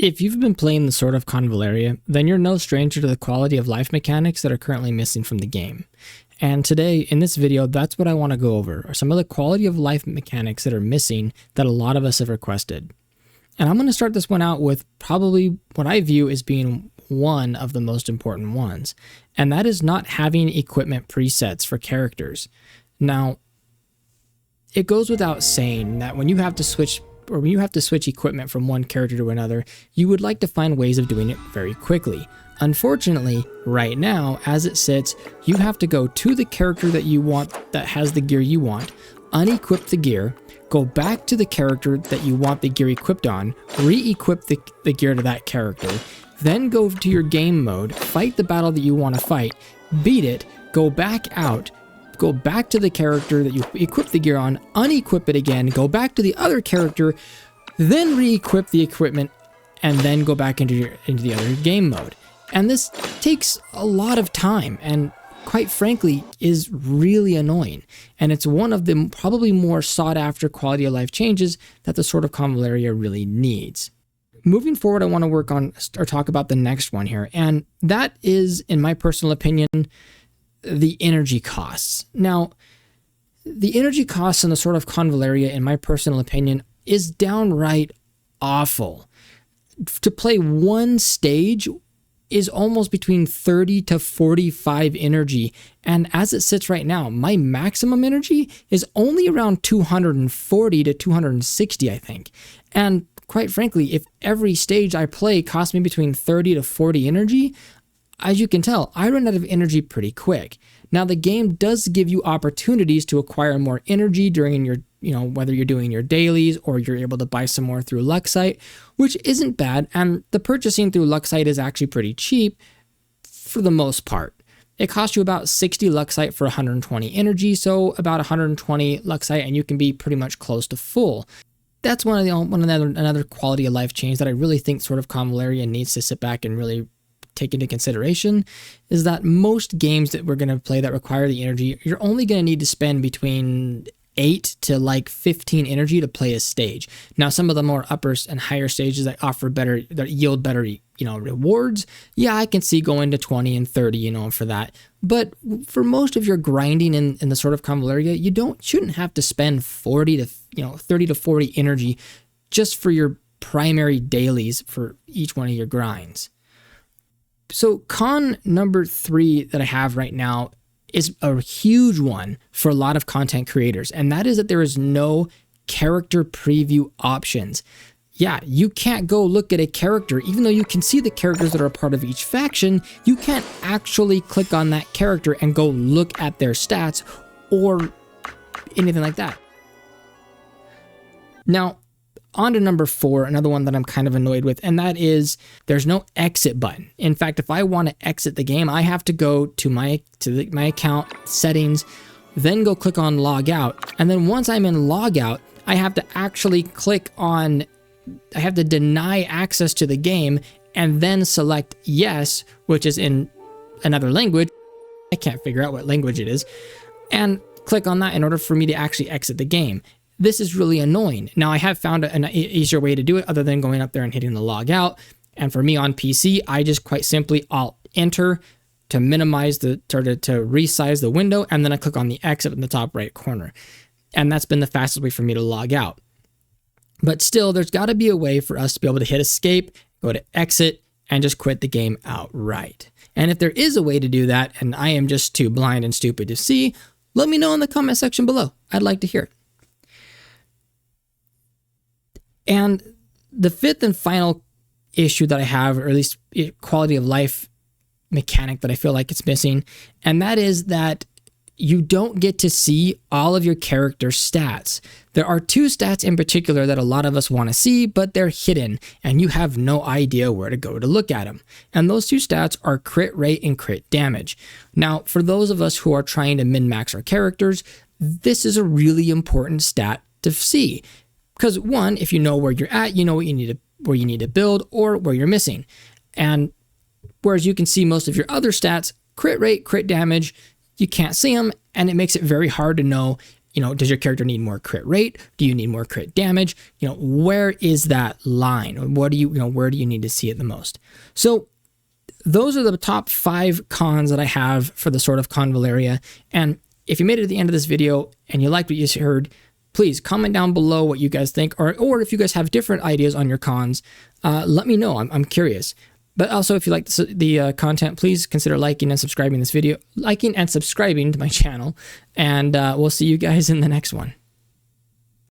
If you've been playing the Sword of Convallaria, then you're no stranger to the quality of life mechanics that are currently missing from the game. And today, in this video, that's what I want to go over, are some of the quality of life mechanics that are missing that a lot of us have requested. And I'm going to start this one out with probably what I view as being one of the most important ones, and that is not having equipment presets for characters. Now, it goes without saying that when you have to switch equipment from one character to another, you would like to find ways of doing it very quickly. Unfortunately, right now, as it sits, you have to go to the character that you want, that has the gear you want, unequip the gear, go back to the character that you want the gear equipped on, re-equip the gear to that character, then go to your game mode, fight the battle that you want to fight, beat it, go back out, go back to the character that you equip the gear on, unequip it again, go back to the other character, then re-equip the equipment, and then go back into the other game mode. And this takes a lot of time and, quite frankly, is really annoying. And it's one of the probably more sought after quality of life changes that the Sword of Convallaria really needs. Moving forward, I want to work on or talk about the next one here. And that is, in my personal opinion, the energy costs. Now, the energy costs in the Sword of Convallaria, in my personal opinion, is downright awful. To play one stage is almost between 30 to 45 energy. And as it sits right now, my maximum energy is only around 240 to 260, I think. And quite frankly, if every stage I play costs me between 30 to 40 energy, as you can tell, I run out of energy pretty quick. Now, the game does give you opportunities to acquire more energy during your, whether you're doing your dailies or you're able to buy some more through Luxite, which isn't bad. And the purchasing through Luxite is actually pretty cheap for the most part. It costs you about 60 Luxite for 120 energy, so about 120 Luxite, and you can be pretty much close to full. That's another quality of life change that I really think Sword of Convallaria needs to sit back and really take into consideration, is that most games that we're going to play that require the energy, you're only going to need to spend between 8 to 15 energy to play a stage. Now, some of the more upper and higher stages that yield better rewards, yeah, I can see going to 20 and 30, for that. But for most of your grinding in the Sword of Convallaria, you shouldn't have to spend 30 to 40 energy just for your primary dailies for each one of your grinds. So con number 3 that I have right now is a huge one for a lot of content creators, and that is that there is no character preview options. Yeah, you can't go look at a character, even though you can see the characters that are a part of each faction, you can't actually click on that character and go look at their stats or anything like that. Now, on to number 4, another one that I'm kind of annoyed with, and that is there's no exit button. In fact, if I want to exit the game, I have to go to my account settings, then go click on log out, and then once I'm in log out, I have to actually I have to deny access to the game and then select yes, which is in another language. I can't figure out what language it is, and click on that in order for me to actually exit the game. This is really annoying. Now, I have found an easier way to do it other than going up there and hitting the log out. And for me on PC, I just quite simply Alt-Enter to minimize to resize the window, and then I click on the exit in the top right corner. And that's been the fastest way for me to log out. But still, there's got to be a way for us to be able to hit escape, go to exit, and just quit the game outright. And if there is a way to do that, and I am just too blind and stupid to see, let me know in the comment section below. I'd like to hear it. And the 5th and final issue that I have, or at least quality of life mechanic that I feel like it's missing, and that is that you don't get to see all of your character's stats. There are 2 stats in particular that a lot of us want to see, but they're hidden, and you have no idea where to go to look at them. And those 2 stats are crit rate and crit damage. Now, for those of us who are trying to min-max our characters, this is a really important stat to see. Because one, if you know where you're at, you know where you need to build or where you're missing. And whereas you can see most of your other stats, crit rate, crit damage, you can't see them, and it makes it very hard to know does your character need more crit rate? Do you need more crit damage? Where is that line? What do where do you need to see it the most? So those are the top 5 cons that I have for the Sword of Convallaria. And if you made it to the end of this video and you liked what you heard, please comment down below what you guys think, or if you guys have different ideas on your cons, let me know. I'm curious. But also, if you like the content, please consider liking and subscribing this video, liking and subscribing to my channel, and we'll see you guys in the next one.